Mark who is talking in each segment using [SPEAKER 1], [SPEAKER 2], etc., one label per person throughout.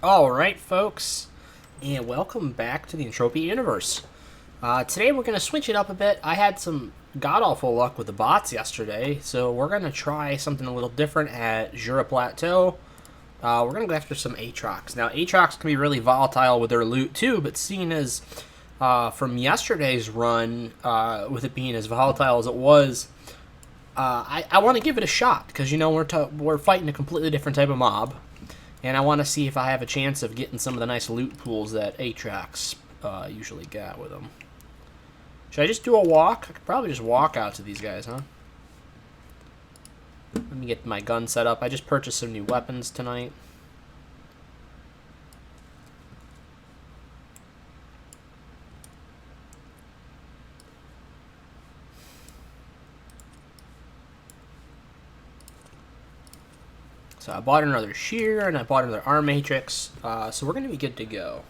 [SPEAKER 1] Alright, folks, and welcome back to the Entropy Universe. Today we're going to switch it up a bit. I had some god-awful luck with the bots yesterday, so we're going to try something a little different at Jura Plateau. We're going to go after some Atrox. Now, Atrox can be really volatile with their loot too, but seeing as from yesterday's run, with it being as volatile as it was, I want to give it a shot, because, you know, we're fighting a completely different type of mob. And I want to see if I have a chance of getting some of the nice loot pools that Atrox usually got with them. Should I just do a walk? I could probably just walk out to these guys, huh? Let me get my gun set up. I just purchased some new weapons tonight. So I bought another shear, and I bought another arm matrix, so we're going to be good to go.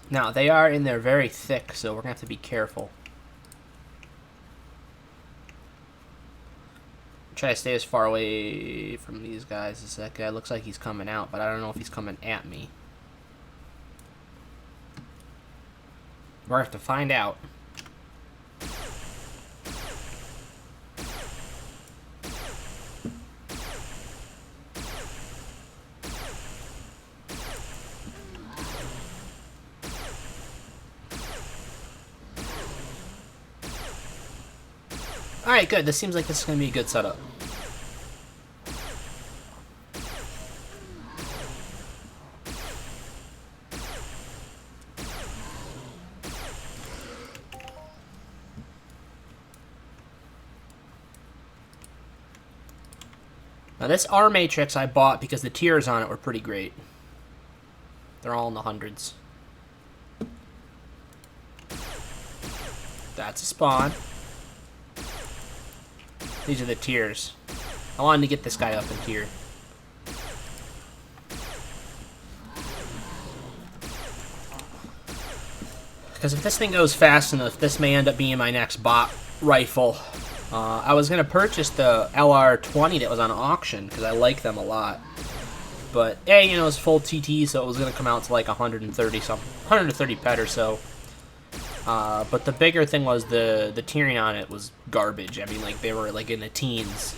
[SPEAKER 1] Now, they are in there very thick, so we're going to have to be careful. Try to stay as far away from these guys as that guy. Looks like he's coming out, but I don't know if he's coming at me. We're going to have to find out. Alright, good. This seems like this is going to be a good setup. Now this R matrix I bought because the tiers on it were pretty great. They're all in the hundreds. That's a spawn. These are the tiers. I wanted to get this guy up in tier. Because if this thing goes fast enough, this may end up being my next bot rifle. I was going to purchase the LR20 that was on auction, because I like them a lot. But, hey, you know, it's full TT, so it was going to come out to like 130 pet or so. But the bigger thing was the tiering on it was garbage. I mean, like, they were, like, in the teens.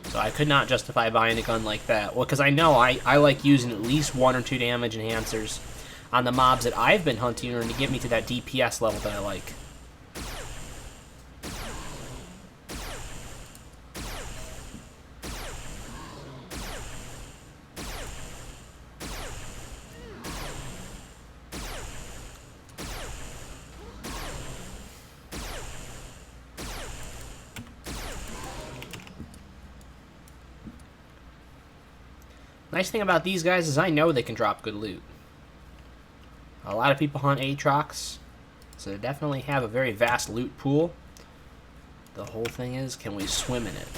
[SPEAKER 1] So I could not justify buying a gun like that. Well, because I know I like using at least 1 or 2 damage enhancers on the mobs that I've been hunting in order to get me to that DPS level that I like. Nice thing about these guys is I know they can drop good loot. A lot of people hunt Atrox, so they definitely have a very vast loot pool. The whole thing is, can we swim in it?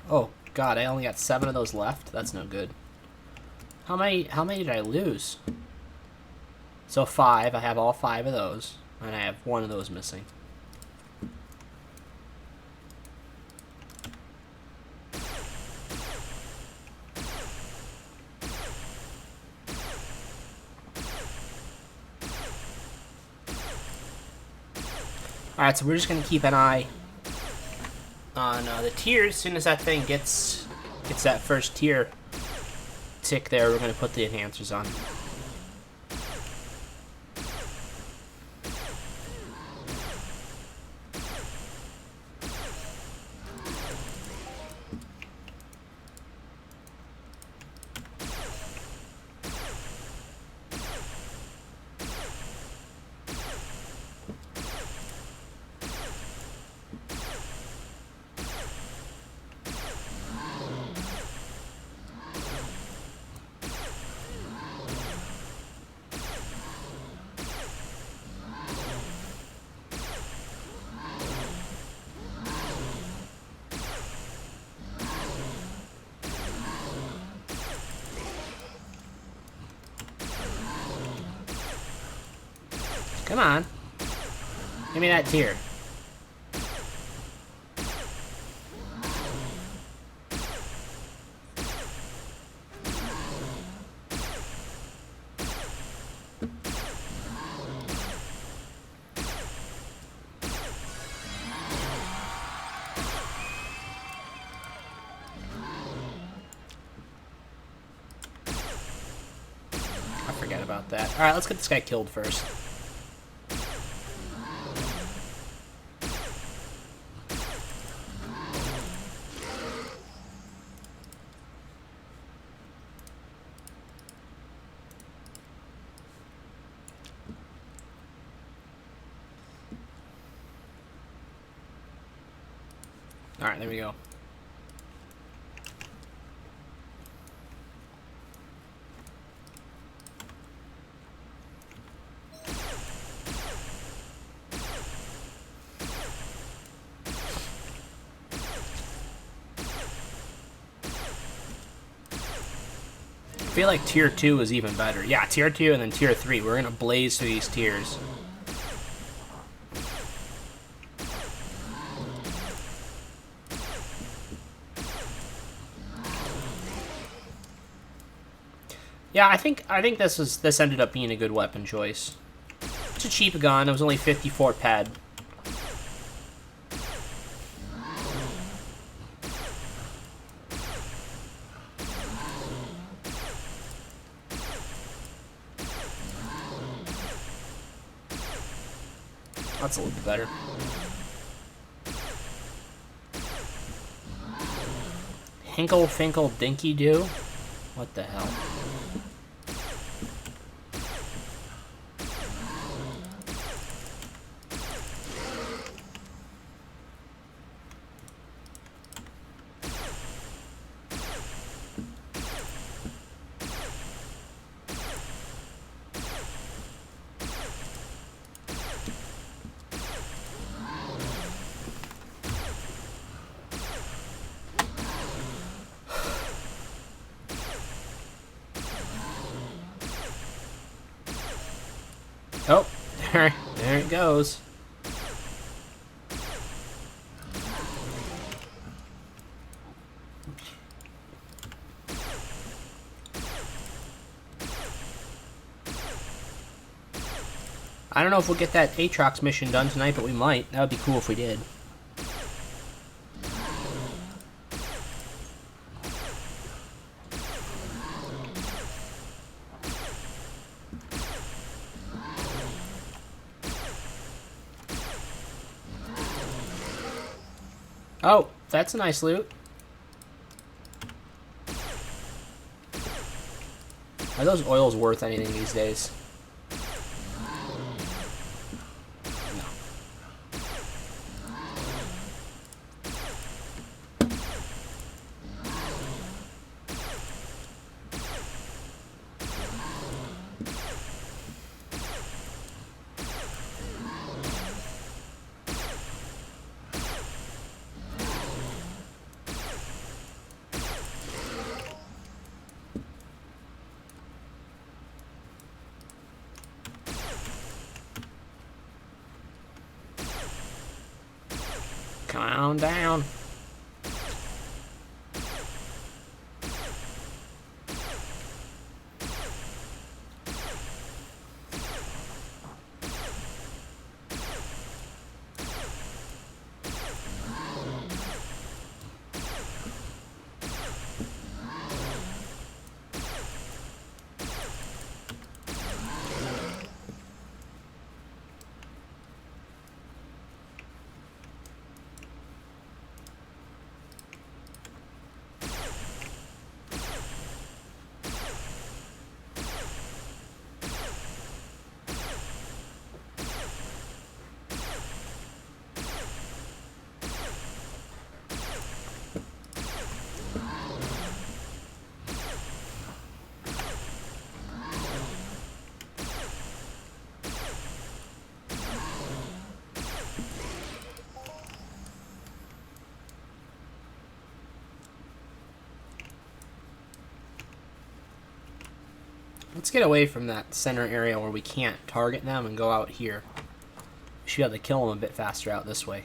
[SPEAKER 1] Oh god, I only got 7 of those left. That's no good. How many did I lose? So 5. I have all 5 of those, and I have 1 of those missing. Alright, so we're just gonna keep an eye on the tiers. As soon as that thing gets that first tier tick there, we're going to put the enhancers on. Come on. Give me that tier. Forget about that. Alright, let's get this guy killed first. Alright, there we go. I feel like tier 2 is even better. Yeah, tier 2 and then tier 3. We're gonna blaze through these tiers. Yeah, I think this ended up being a good weapon choice. It's a cheap gun. It was only 54 ped. That's a little bit better. Hinkle Finkle Dinky Doo? What the hell? Oh, there it goes. I don't know if we'll get that Atrox mission done tonight, but we might. That would be cool if we did. Oh, that's a nice loot. Are those oils worth anything these days? No. Come on down. Let's get away from that center area where we can't target them and go out here. We should be able to kill them a bit faster out this way.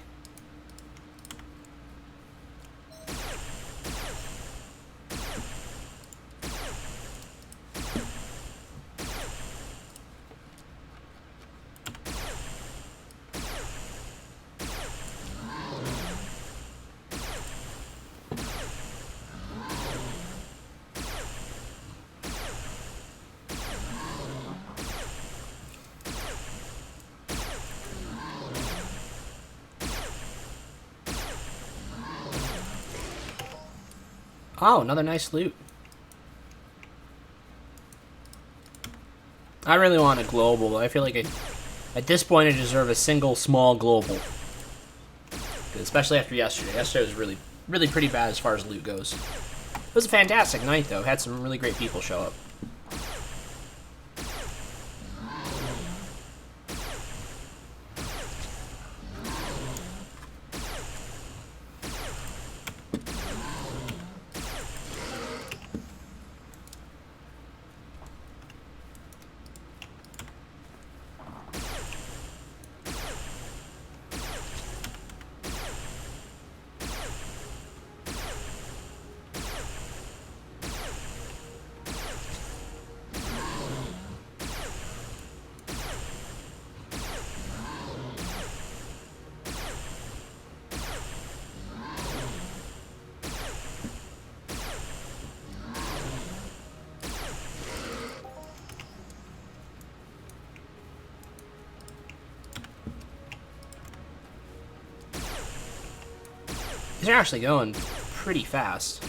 [SPEAKER 1] Oh, another nice loot. I really want a global. I feel like at this point I deserve a single small global. Especially after yesterday. Yesterday was really pretty bad as far as loot goes. It was a fantastic night though. Had some really great people show up. These are actually going pretty fast.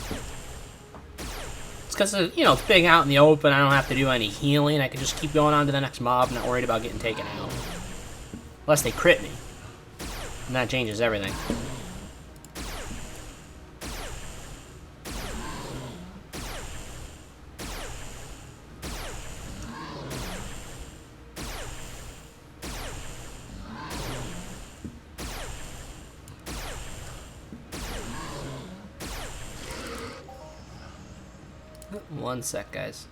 [SPEAKER 1] It's because, you know, it's big out in the open. I don't have to do any healing. I can just keep going on to the next mob, not worried about getting taken out. Unless they crit me. And that changes everything. One sec, guys.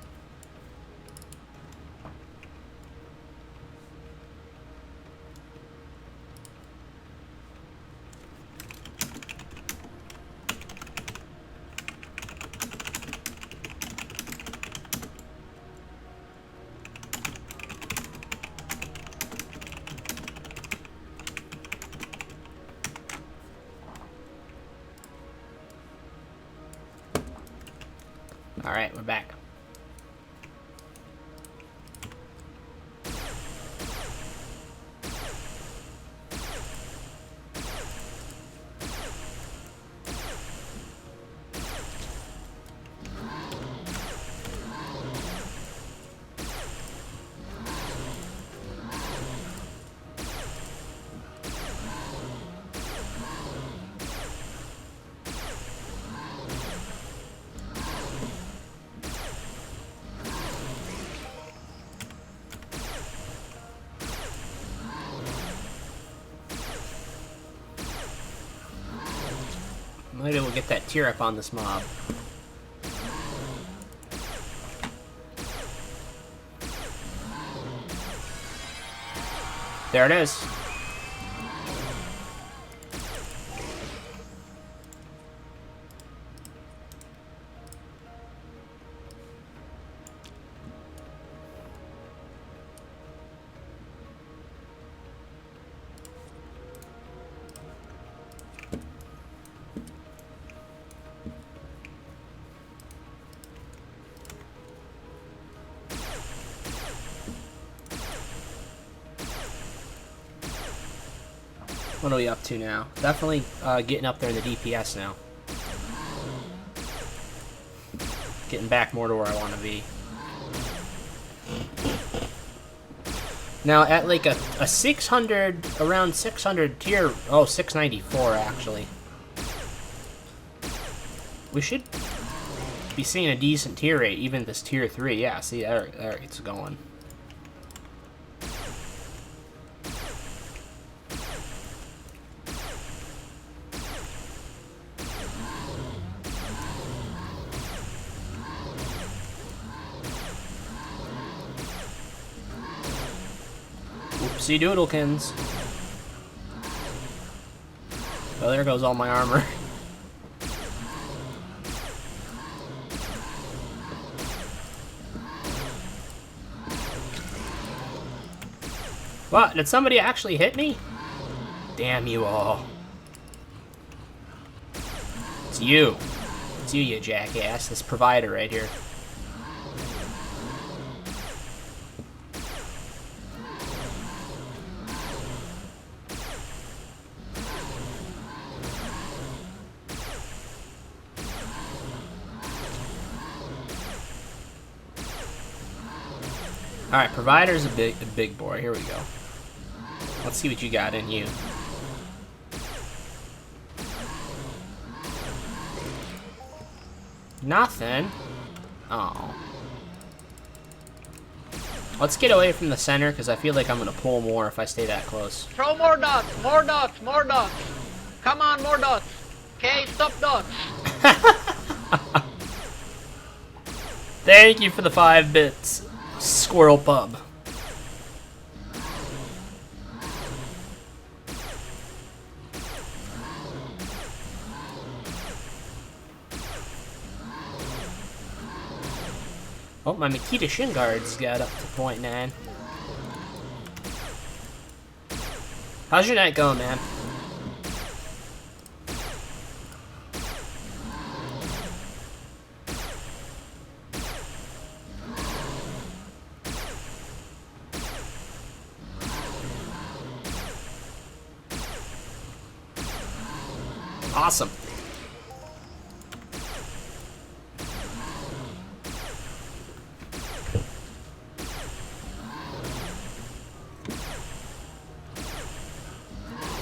[SPEAKER 1] Alright, we're back. Maybe we'll get that tier up on this mob. There it is. What are we up to now? Definitely getting up there in the DPS now. Getting back more to where I want to be. Now at like a 600, around 600 tier, oh 694 actually. We should be seeing a decent tier rate, even this tier 3. Yeah, see, there it's going. Oopsie doodlekins. Oh, there goes all my armor. What? Did somebody actually hit me? Damn you all. It's you. It's you, you jackass. This provider right here. Alright, provider's a big boy. Here we go. Let's see what you got in you. Nothing. Oh. Let's get away from the center, because I feel like I'm going to pull more if I stay that close.
[SPEAKER 2] Throw more dots, more dots, more dots. Come on, more dots. Okay, stop dots.
[SPEAKER 1] Thank you for the 5 bits, Squirrel Pub. Oh, my Makita shin guards got up to .9. How's your night going, man? Awesome.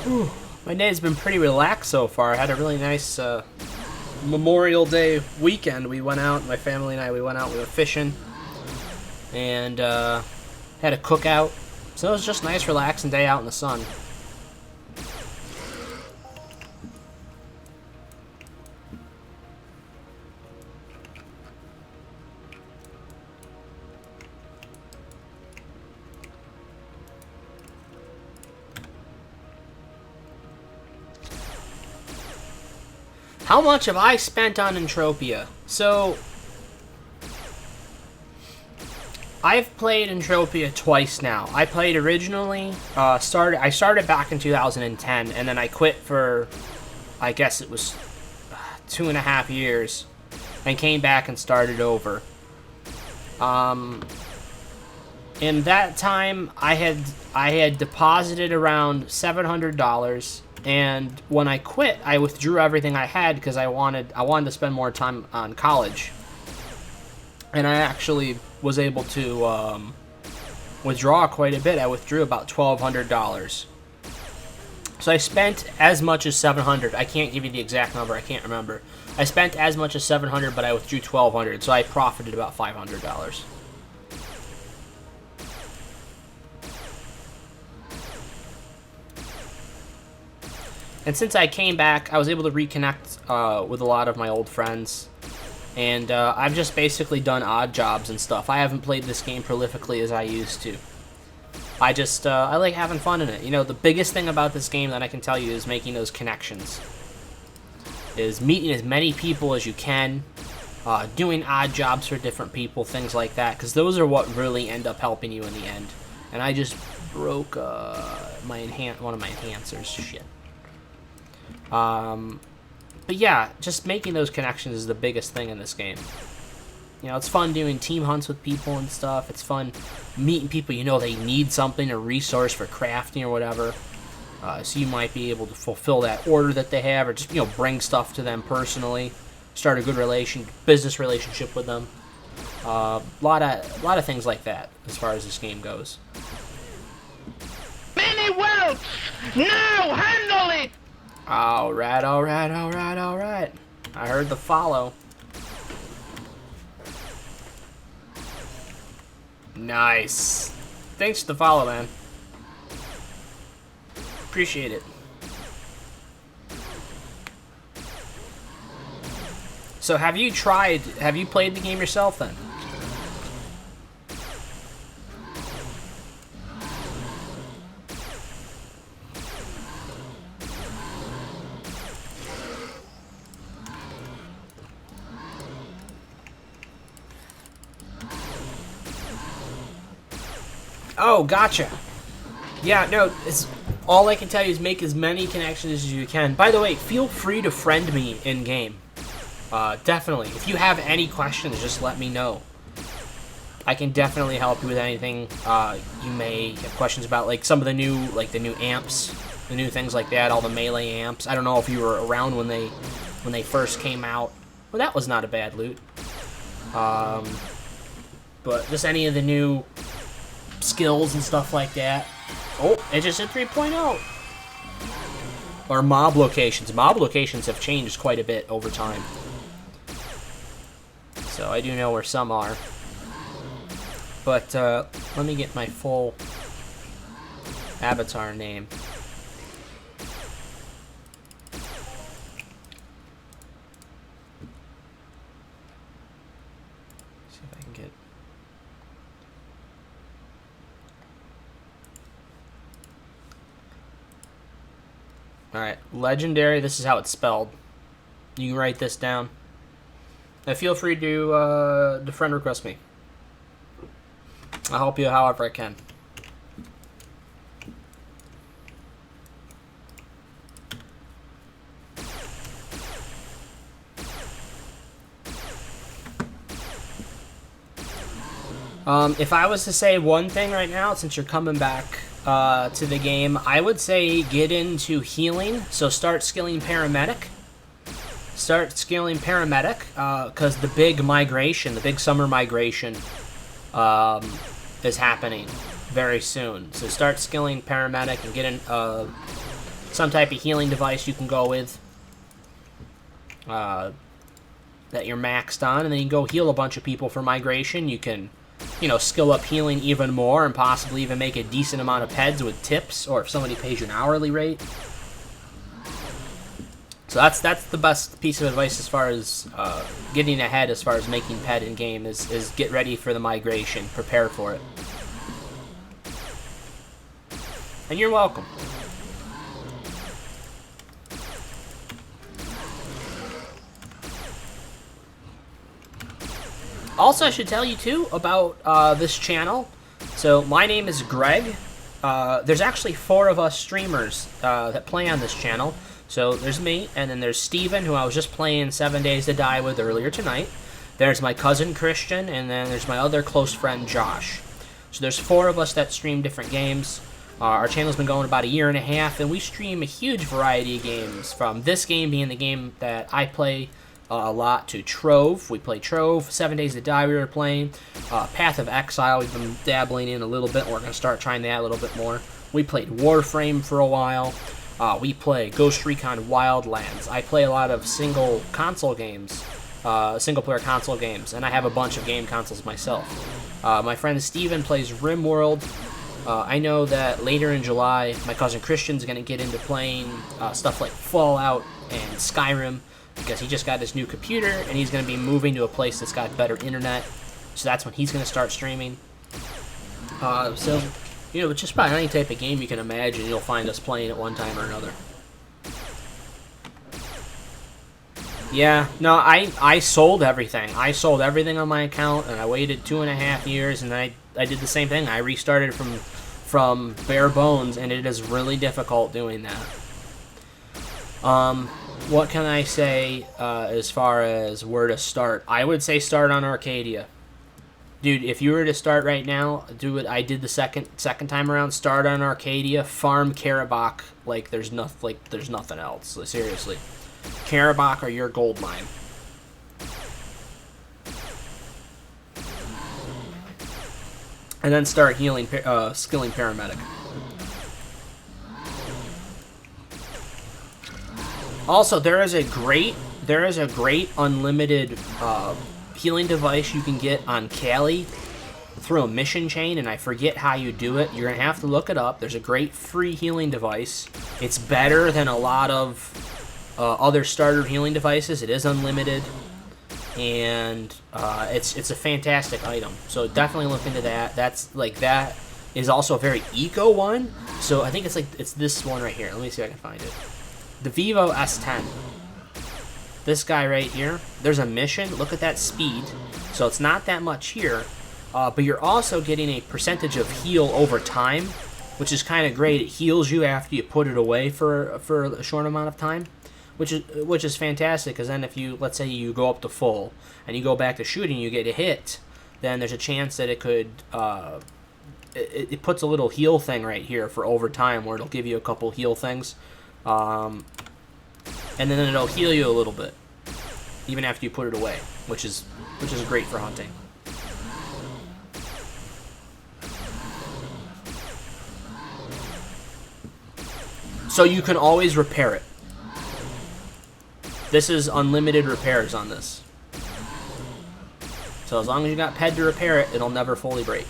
[SPEAKER 1] Whew. My day's been pretty relaxed so far. I had a really nice Memorial Day weekend. We went out, my family and I, we went out, we went fishing, and had a cookout. So it was just a nice, relaxing day out in the sun. How much have I spent on Entropia? So, I've played Entropia twice now. I played originally, I started back in 2010, and then I quit for, I guess it was 2.5 years, and came back and started over. In that time, I had deposited around $700. And when I quit, I withdrew everything I had because I wanted to spend more time on college. And I actually was able to withdraw quite a bit. I withdrew about $1,200. So I spent as much as $700. I can't give you the exact number. I can't remember. I spent as much as $700, but I withdrew $1,200. So I profited about $500. And since I came back, I was able to reconnect with a lot of my old friends. And I've just basically done odd jobs and stuff. I haven't played this game prolifically as I used to. I like having fun in it. You know, the biggest thing about this game that I can tell you is making those connections. Is meeting as many people as you can. Doing odd jobs for different people, things like that. Because those are what really end up helping you in the end. And I just broke one of my enhancers. Shit. But yeah, just making those connections is the biggest thing in this game. You know, it's fun doing team hunts with people and stuff. It's fun meeting people, you know, they need something, a resource for crafting or whatever. So you might be able to fulfill that order that they have, or just, you know, bring stuff to them personally. Start a good business relationship with them. A lot of things like that as far as this game goes.
[SPEAKER 2] Many welts! Now handle it!
[SPEAKER 1] Alright. I heard the follow. Nice. Thanks for the follow, man. Appreciate it. So have you played the game yourself then? Oh, gotcha. Yeah, no, all I can tell you is make as many connections as you can. By the way, feel free to friend me in-game. Definitely. If you have any questions, just let me know. I can definitely help you with anything. You may have questions about, like, some of the new, like, the new amps, the new things like that, all the melee amps. I don't know if you were around when they first came out. Well, that was not a bad loot. But just any of the new skills and stuff like that. Oh, it just hit 3.0. Or mob locations. Mob locations have changed quite a bit over time. So I do know where some are. But let me get my full avatar name. See if I can get... Alright, legendary, this is how it's spelled. You can write this down. Now feel free to friend request me. I'll help you however I can. If I was to say one thing right now, since you're coming back to the game, I would say get into healing. So start skilling paramedic. Start skilling paramedic, because the big migration, the big summer migration, is happening very soon. So start skilling paramedic and get in some type of healing device you can go with that you're maxed on, and then you can go heal a bunch of people for migration. You can, you know, skill up healing even more and possibly even make a decent amount of peds with tips, or if somebody pays you an hourly rate. So that's the best piece of advice as far as getting ahead as far as making ped in game is get ready for the migration, prepare for it. And you're welcome. Also, I should tell you too about this channel. So my name is Greg. There's actually 4 of us streamers that play on this channel. So there's me, and then there's Steven, who I was just playing 7 Days to Die with earlier tonight. There's my cousin Christian, and then there's my other close friend Josh. So there's 4 of us that stream different games. Our channel's been going about 1.5 years, and we stream a huge variety of games, from this game being the game that I play a lot, to Trove. We play Trove, 7 Days to Die we were playing. Path of Exile we've been dabbling in a little bit. We're going to start trying that a little bit more. We played Warframe for a while. We play Ghost Recon Wildlands. I play a lot of single player console games, and I have a bunch of game consoles myself. My friend Steven plays RimWorld. I know that later in July, my cousin Christian's going to get into playing stuff like Fallout and Skyrim, because he just got his new computer, and he's going to be moving to a place that's got better internet, so that's when he's going to start streaming. So, you know, just about any type of game you can imagine, you'll find us playing at one time or another. Yeah, no, I sold everything. I sold everything on my account, and I waited 2.5 years, and I did the same thing. I restarted from bare bones, and it is really difficult doing that. What can I say as far as where to start? I would say start on Arcadia. Dude, if you were to start right now, do what I did the second time around. Start on Arcadia, farm Karabakh like there's nothing else. Like, seriously, Karabakh are your gold mine. And then start skilling paramedic. Also, there is a great unlimited healing device you can get on Cali through a mission chain, and I forget how you do it. You're gonna have to look it up. There's a great free healing device. It's better than a lot of other starter healing devices. It is unlimited, and it's a fantastic item. So definitely look into that. That is also a very eco one. So I think it's this one right here. Let me see if I can find it. The Vivo S10. This guy right here, there's a mission. Look at that speed. So it's not that much here, but you're also getting a percentage of heal over time, which is kind of great. It heals you after you put it away for a short amount of time, which is fantastic. Because then if you, let's say you go up to full and you go back to shooting, you get a hit, then there's a chance that it could it puts a little heal thing right here for over time, where it'll give you a couple heal things, and then it'll heal you a little bit even after you put it away, which is great for hunting. So you can always repair it. This is unlimited repairs on this. So as long as you got PED to repair it, it'll never fully break.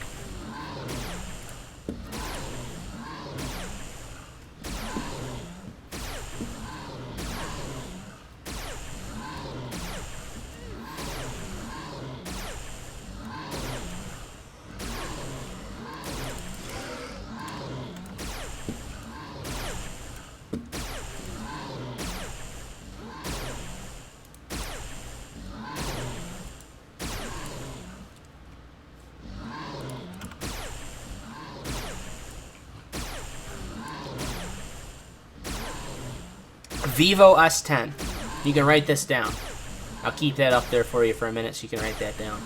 [SPEAKER 1] Vivo S10. You can write this down. I'll keep that up there for you for a minute so you can write that down.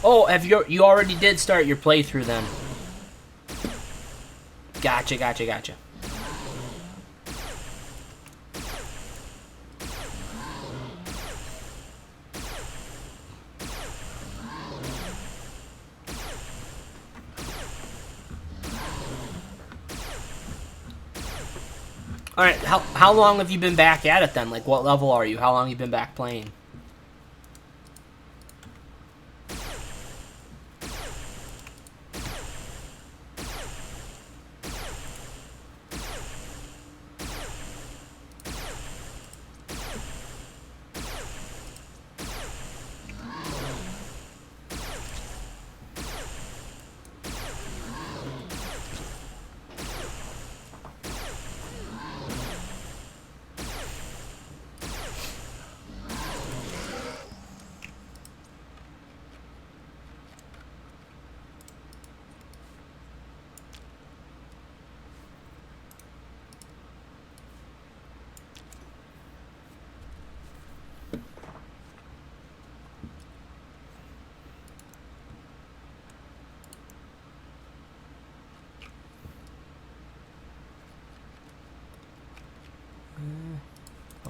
[SPEAKER 1] Oh, you already did start your playthrough then? Gotcha. Alright, how long have you been back at it then? Like, what level are you? How long have you been back playing?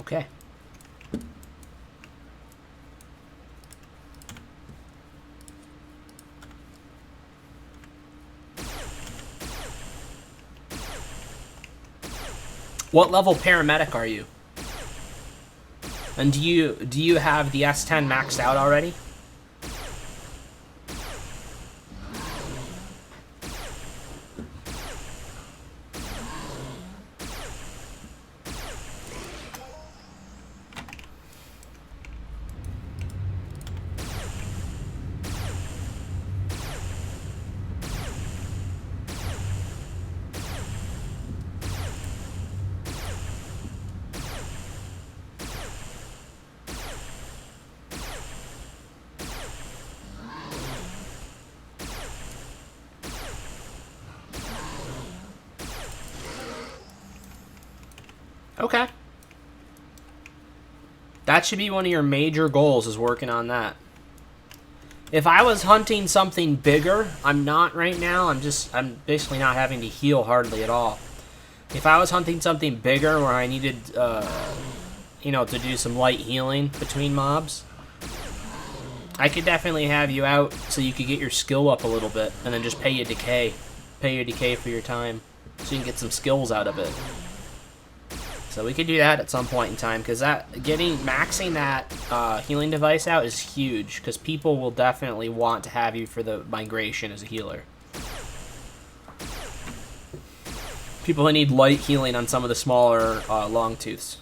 [SPEAKER 1] Okay. What level paramedic are you? And do you have the S10 maxed out already? Okay. That should be one of your major goals, is working on that. If I was hunting something bigger, I'm not right now. I'm basically not having to heal hardly at all. If I was hunting something bigger where I needed, you know, to do some light healing between mobs, I could definitely have you out so you could get your skill up a little bit and then just pay you decay. Pay you decay for your time so you can get some skills out of it. So we could do that at some point in time, because maxing that healing device out is huge, because people will definitely want to have you for the migration as a healer. People who need light healing on some of the smaller long tooths.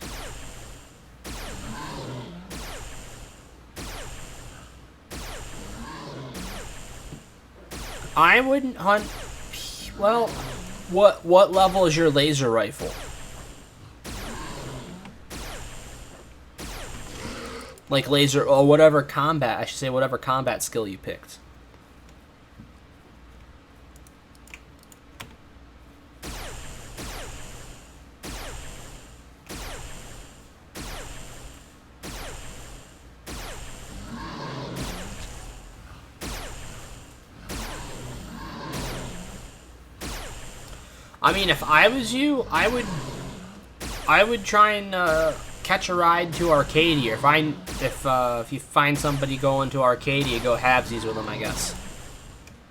[SPEAKER 1] I wouldn't hunt. Well, what level is your laser rifle? Like laser or whatever combat. I should say whatever combat skill you picked. I mean, if I was you, I would try and catch a ride to Arcadia. If you find somebody going to Arcadia, go halvesies with them, I guess.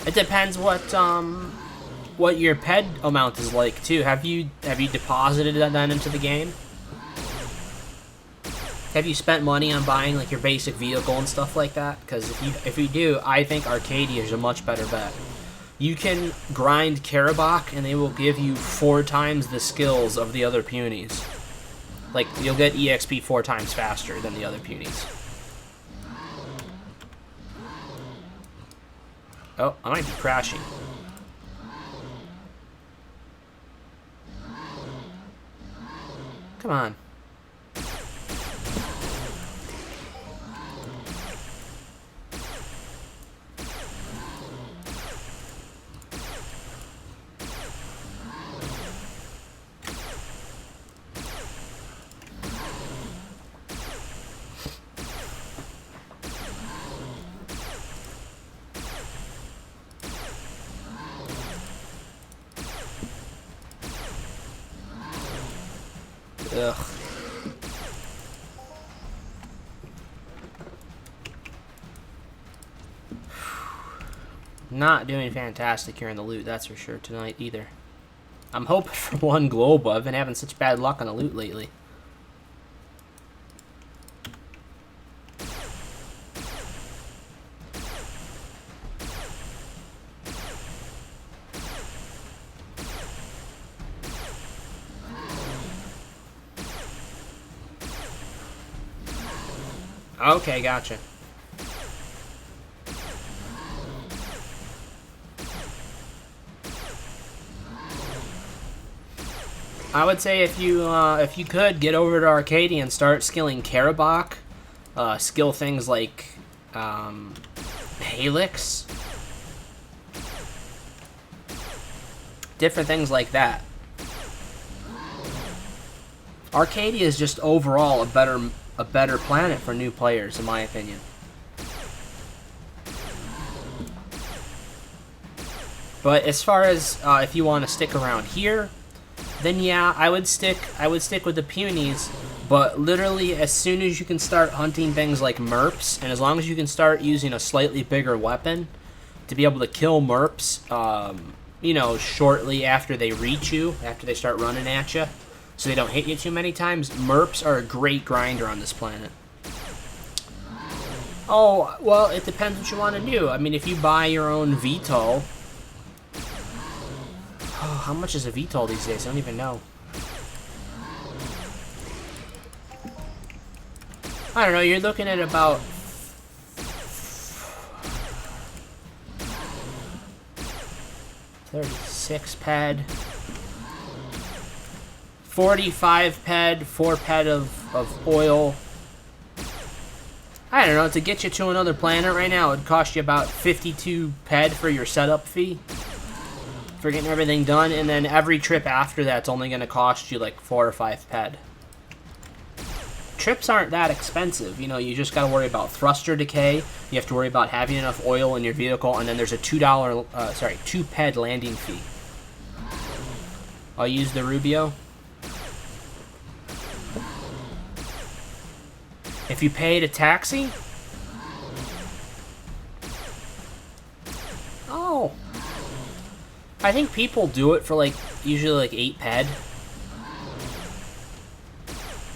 [SPEAKER 1] It depends what your ped amount is like too. Have you deposited that then into the game? Have you spent money on buying like your basic vehicle and stuff like that? Because if you do, I think Arcadia is a much better bet. You can grind Karabakh, and they will give you 4 times the skills of the other punies. Like, you'll get EXP 4 times faster than the other punies. Oh, I might be crashing. Come on. Ugh. Not doing fantastic here in the loot, that's for sure, tonight either. I'm hoping for one Globa. I've been having such bad luck on the loot lately. Okay, gotcha. I would say if you could get over to Arcadia and start skilling Karabakh, skill things like Helix, different things like that. Arcadia is just overall a better planet for new players, in my opinion. But as far as if you want to stick around here, then yeah, I would stick with the punies. But literally, as soon as you can start hunting things like merps, and as long as you can start using a slightly bigger weapon to be able to kill merps, you know, shortly after they reach you, after they start running at you, so they don't hit you too many times, merps are a great grinder on this planet. Oh, well, it depends what you want to do. I mean, if you buy your own VTOL... Oh, how much is a VTOL these days? I don't even know. I don't know, you're looking at about... 36 ped... 45 ped, 4 ped of oil. I don't know, to get you to another planet right now, it would cost you about 52 ped for your setup fee. For getting everything done, and then every trip after that's only going to cost you like 4 or 5 ped. Trips aren't that expensive, you know, you just got to worry about thruster decay, you have to worry about having enough oil in your vehicle, and then there's a $2, 2 ped landing fee. I'll use the Rubio. If you paid a taxi? Oh. I think people do it for like, usually like 8 ped.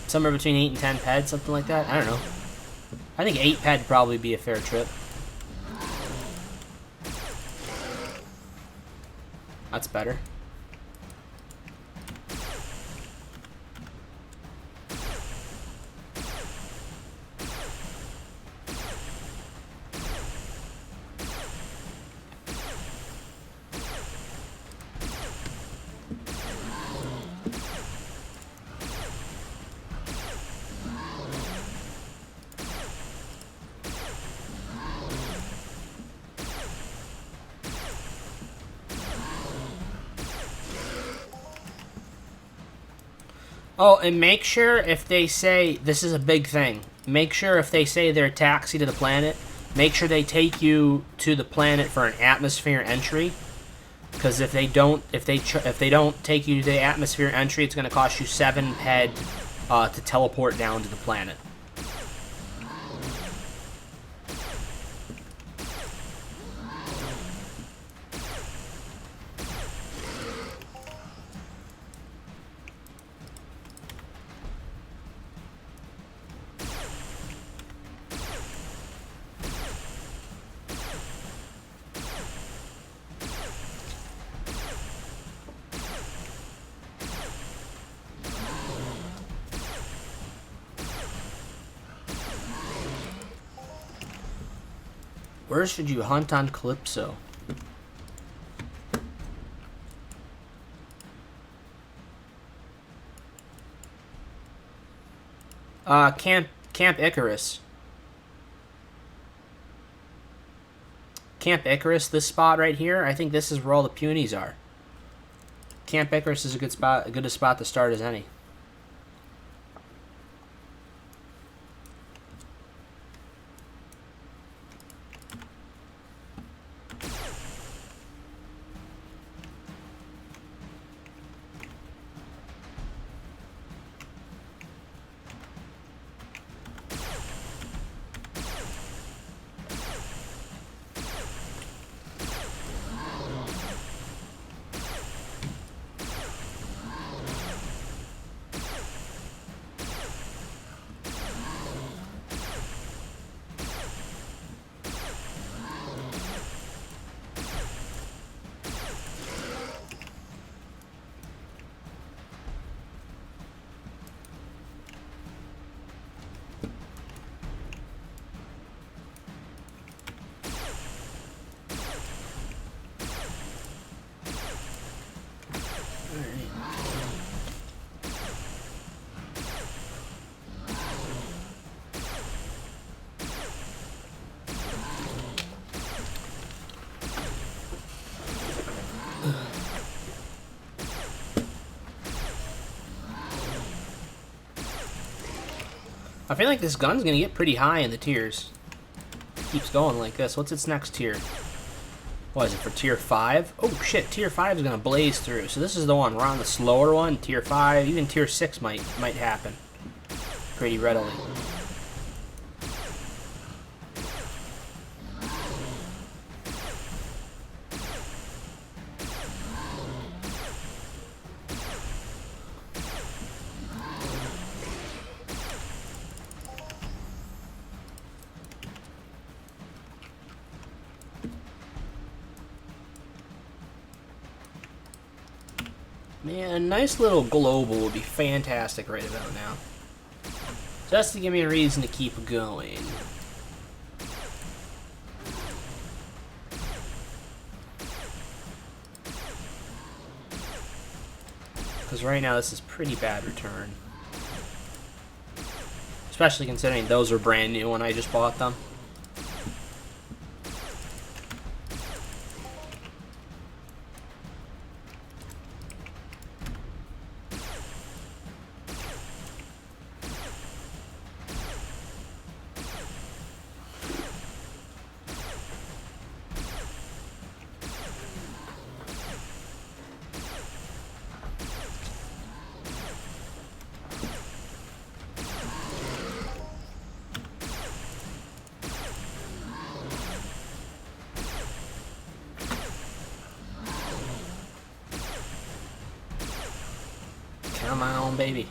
[SPEAKER 1] Somewhere between 8 and 10 ped, something like that. I don't know. I think 8 ped probably be a fair trip. That's better. Oh, and make sure if they say, this is a big thing, make sure if they say they're a taxi to the planet, make sure they take you to the planet for an atmosphere entry. Because if they don't, if they don't take you to the atmosphere entry, it's going to cost you 7 head to teleport down to the planet. Where should you hunt on Calypso? Camp Icarus. Camp Icarus, this spot right here, I think this is where all the punies are. Camp Icarus is a good spot, a good spot to start as any. I feel like this gun's gonna get pretty high in the tiers. Keeps going like this. What's its next tier? What is it for tier 5? Oh shit, tier 5 is gonna blaze through. So this is the one. We're on the slower one. Tier 5, even tier 6 might happen pretty readily. Man, a nice little global would be fantastic right about now. Just to give me a reason to keep going. Because right now this is pretty bad return. Especially considering those are brand new when I just bought them. Come on, baby.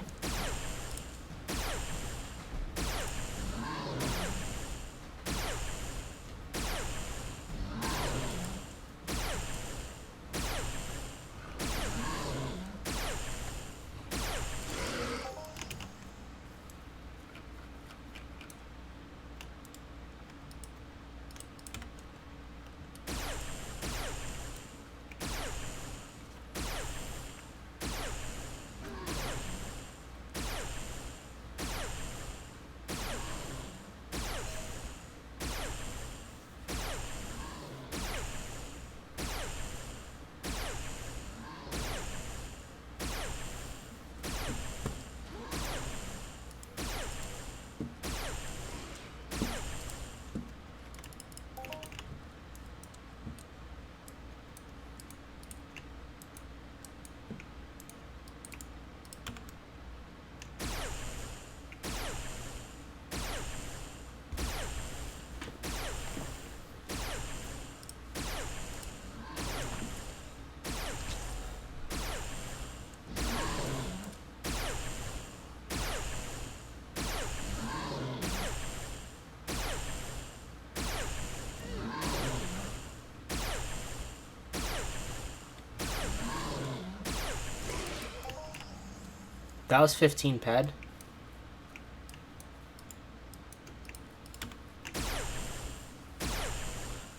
[SPEAKER 1] That was 15 ped.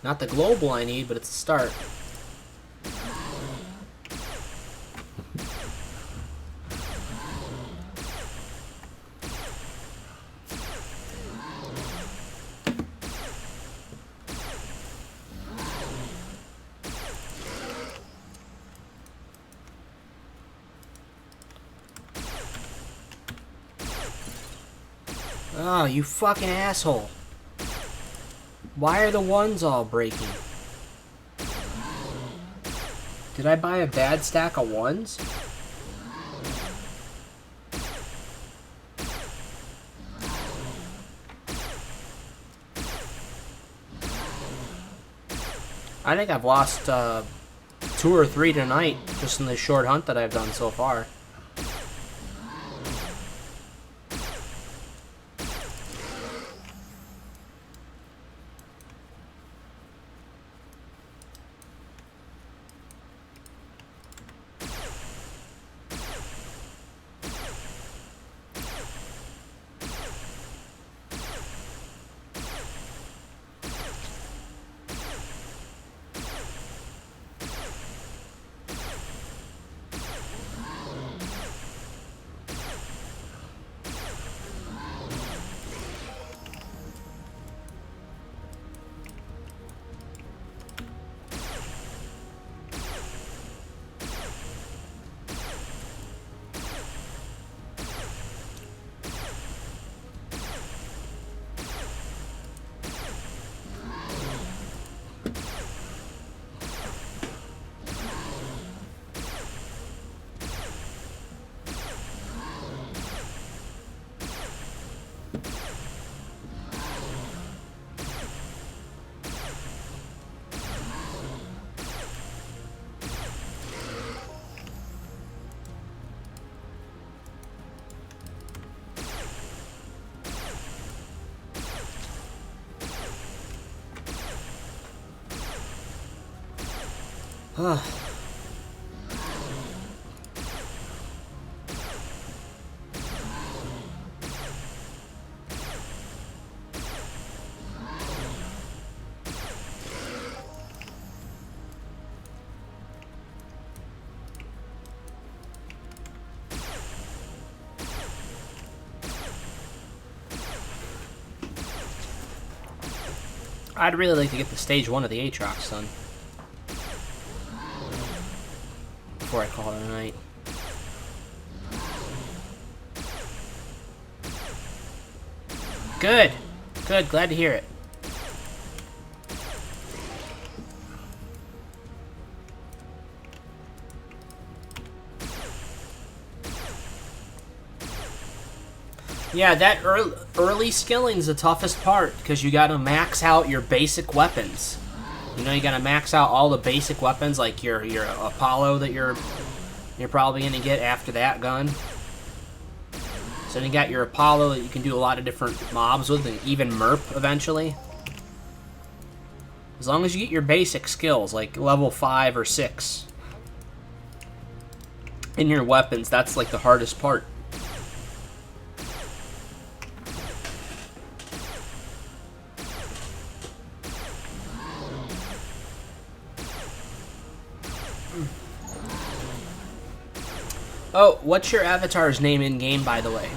[SPEAKER 1] Not the global I need, but it's a start. Oh, you fucking asshole. Why are the ones all breaking? Did I buy a bad stack of ones? I think I've lost 2 or 3 tonight, just in the short hunt that I've done so far. I'd really like to get the stage 1 of the Atrox done before I call it a night. Good. Good. Glad to hear it. Yeah, that early skilling's the toughest part, because you gotta max out your basic weapons. You know, you gotta max out all the basic weapons, like your Apollo that you're probably gonna get after that gun. So then you got your Apollo that you can do a lot of different mobs with, and even Merp eventually. As long as you get your basic skills, like level 5 or 6 in your weapons, that's like the hardest part. Oh, what's your avatar's name in-game, by the way?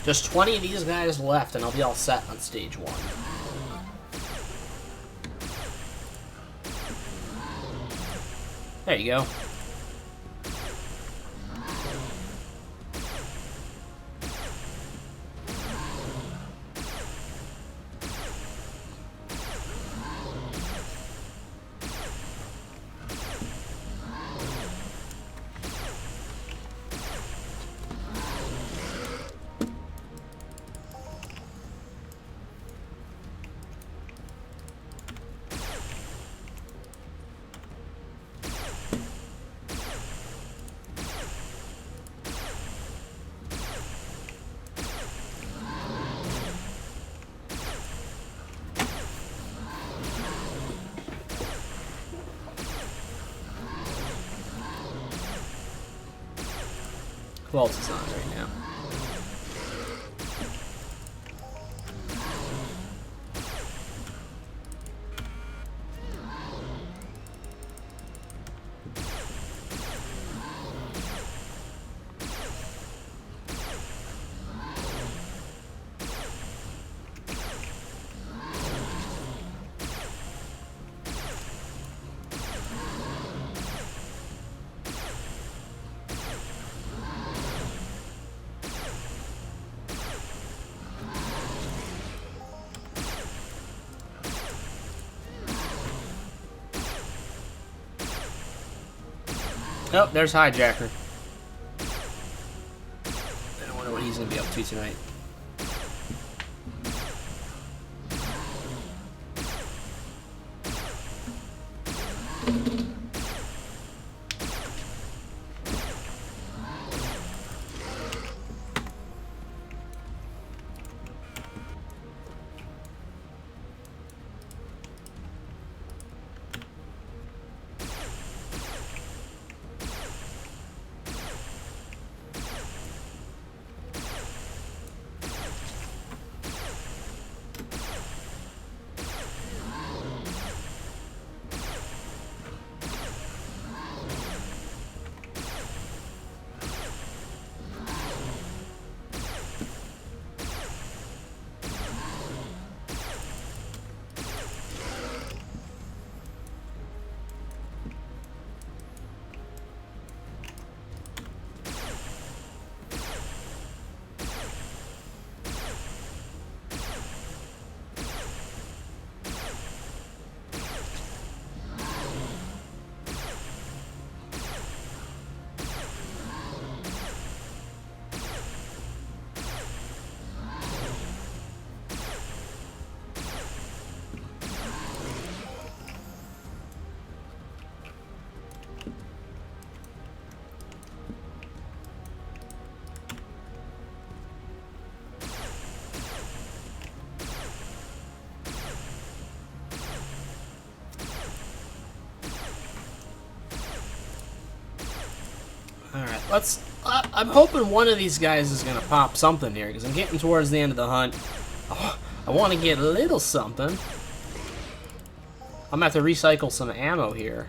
[SPEAKER 1] Just 20 of these guys left, and I'll be all set on stage 1. There you go. Who else is on right now? Oh, there's Hijacker. I wonder what he's going to be up to tonight. Alright, let's... I'm hoping one of these guys is going to pop something here, because I'm getting towards the end of the hunt. Oh, I want to get a little something. I'm going to have to recycle some ammo here.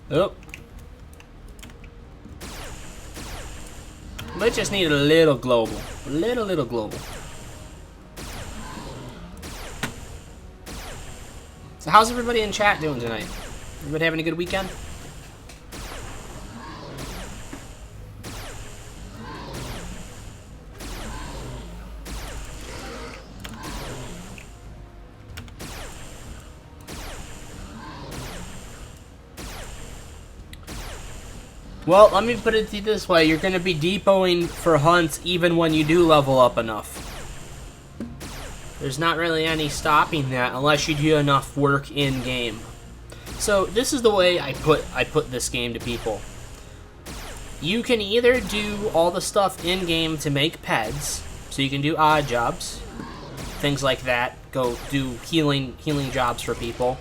[SPEAKER 1] Oh. We just need a little global. A little global. So how's everybody in chat doing tonight? Everybody having a good weekend? Well, let me put it this way. You're going to be depoting for hunts even when you do level up enough. There's not really any stopping that unless you do enough work in-game. So this is the way I put this game to people. You can either do all the stuff in-game to make peds, so you can do odd jobs, things like that. Go do healing jobs for people.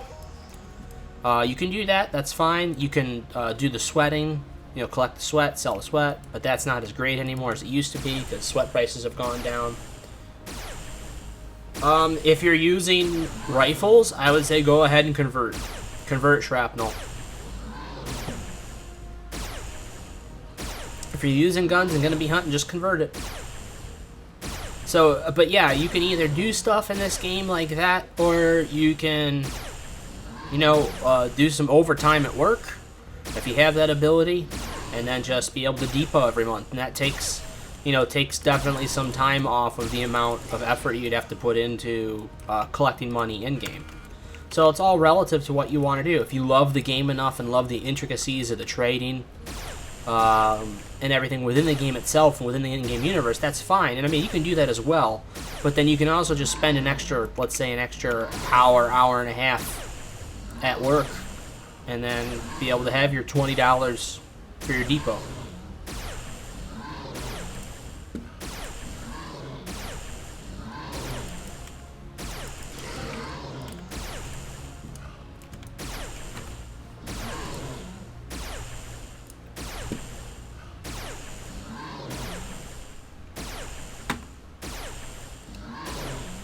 [SPEAKER 1] You can do that. That's fine. You can do the sweating. You know, collect the sweat, sell the sweat, but that's not as great anymore as it used to be because sweat prices have gone down. If you're using rifles, I would say go ahead and convert. Convert shrapnel. If you're using guns and gonna be hunting, just convert it. So, but yeah, you can either do stuff in this game like that, or you can, you know, do some overtime at work, if you have that ability, and then just be able to depot every month. And that takes, you know, takes definitely some time off of the amount of effort you'd have to put into collecting money in-game. So it's all relative to what you want to do. If you love the game enough and love the intricacies of the trading, and everything within the game itself and within the in-game universe, that's fine. And I mean, you can do that as well, but then you can also just spend an extra, let's say an extra hour, hour and a half at work, and then be able to have your $20 for your depot.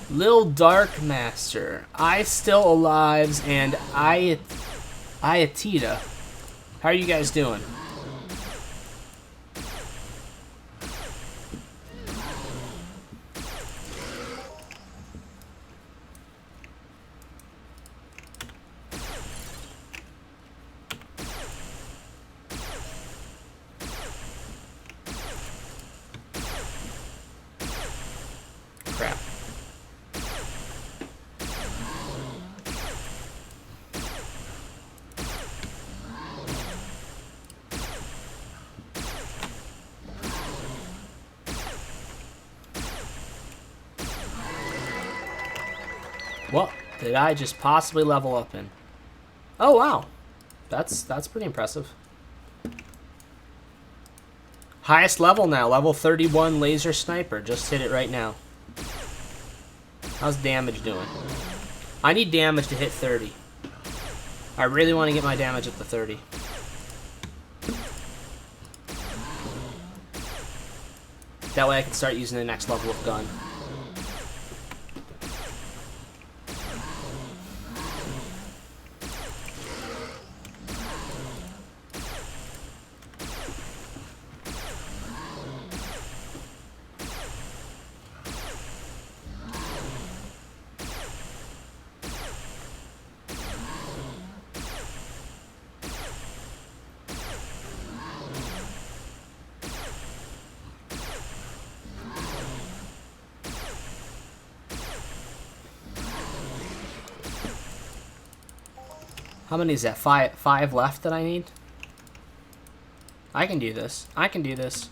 [SPEAKER 1] Lil Dark Master, I Still Alives, and Ayatita. How are you guys doing? Crap. What did I just possibly level up in? Oh wow, that's pretty impressive. Highest level now, level 31 laser sniper. Just hit it right now. How's damage doing? I need damage to hit 30. I really want to get my damage up to 30. That way I can start using the next level of gun. How many is that? Five left that I need? I can do this. I can do this.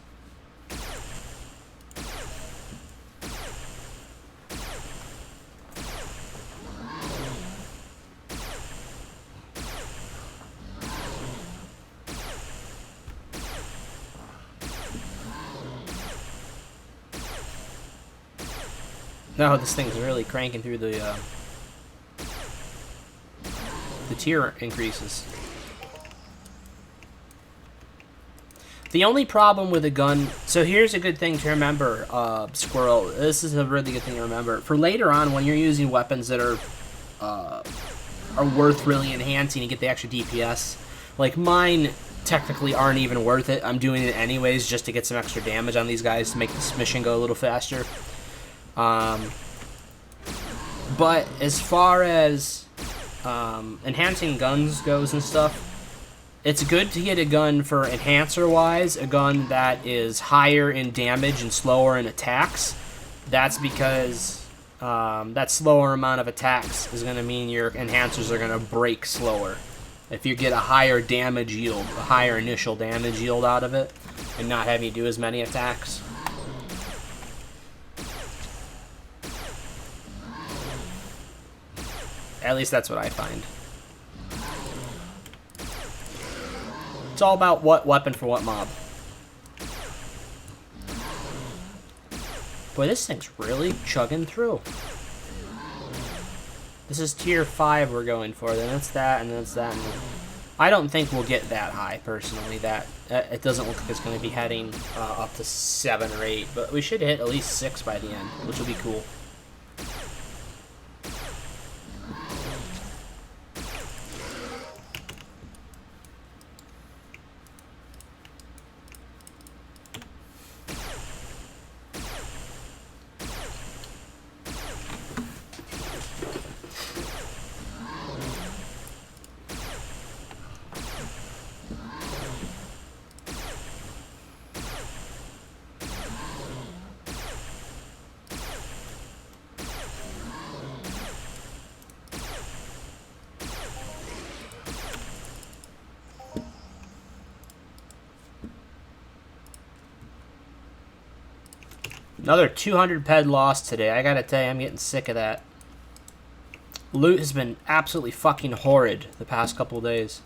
[SPEAKER 1] No, this thing's really cranking through the tier increases. The only problem with a gun... So here's a good thing to remember, Squirrel. This is a really good thing to remember. For later on, when you're using weapons that are worth really enhancing to get the extra DPS, like mine technically aren't even worth it. I'm doing it anyways just to get some extra damage on these guys to make this mission go a little faster. But as far as enhancing guns goes and stuff, it's good to get a gun for enhancer-wise, a gun that is higher in damage and slower in attacks. That's because that slower amount of attacks is going to mean your enhancers are going to break slower. If you get a higher damage yield, a higher initial damage yield out of it, and not having to do as many attacks. At least that's what I find. It's all about what weapon for what mob. Boy, this thing's really chugging through. This is tier 5 we're going for. Then it's that, and then it's that. And then... I don't think we'll get that high, personally. That it doesn't look like it's going to be heading up to 7 or 8. But we should hit at least 6 by the end, which will be cool. Another 200 ped loss today. I gotta tell you, I'm getting sick of that. Loot has been absolutely fucking horrid the past couple of days.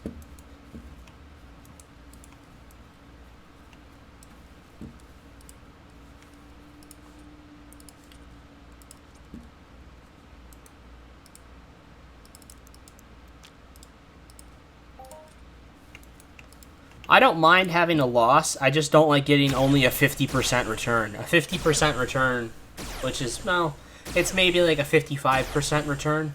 [SPEAKER 1] I don't mind having a loss. I just don't like getting only a 50% return. A 50% return, which is, well, it's maybe like a 55% return.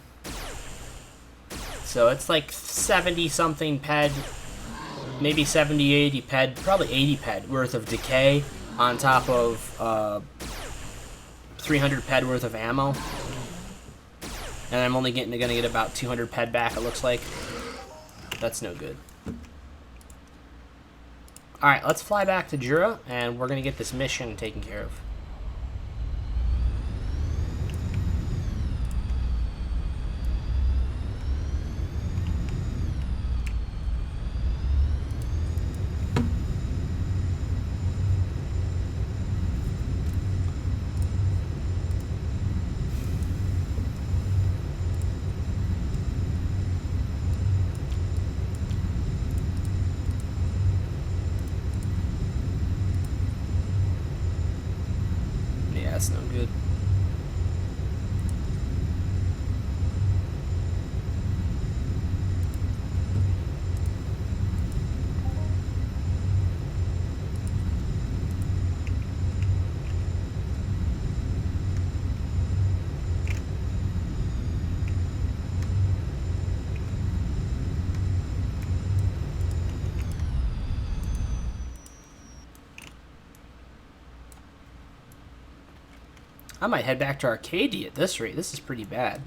[SPEAKER 1] So it's like 70-something ped, maybe 70, 80 ped, probably 80 ped worth of decay on top of 300 ped worth of ammo. And I'm only gonna get about 200 ped back, it looks like. That's no good. Alright, let's fly back to Jura, and we're going to get this mission taken care of. That's no good. I might head back to Arcadia at this rate. This is pretty bad.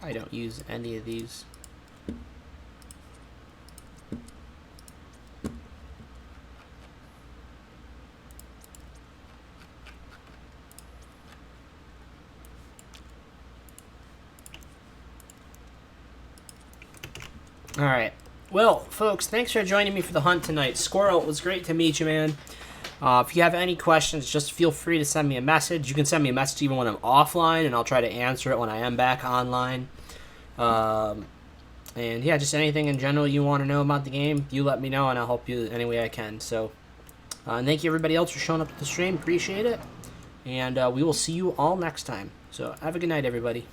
[SPEAKER 1] I don't use any of these. Alright. Well, folks, thanks for joining me for the hunt tonight. Squirrel, it was great to meet you, man. If you have any questions, just feel free to send me a message. You can send me a message even when I'm offline, and I'll try to answer it when I am back online. And yeah, just anything in general you want to know about the game, you let me know, and I'll help you any way I can. So, and thank you everybody else for showing up at the stream. Appreciate it. And we will see you all next time. So, have a good night, everybody.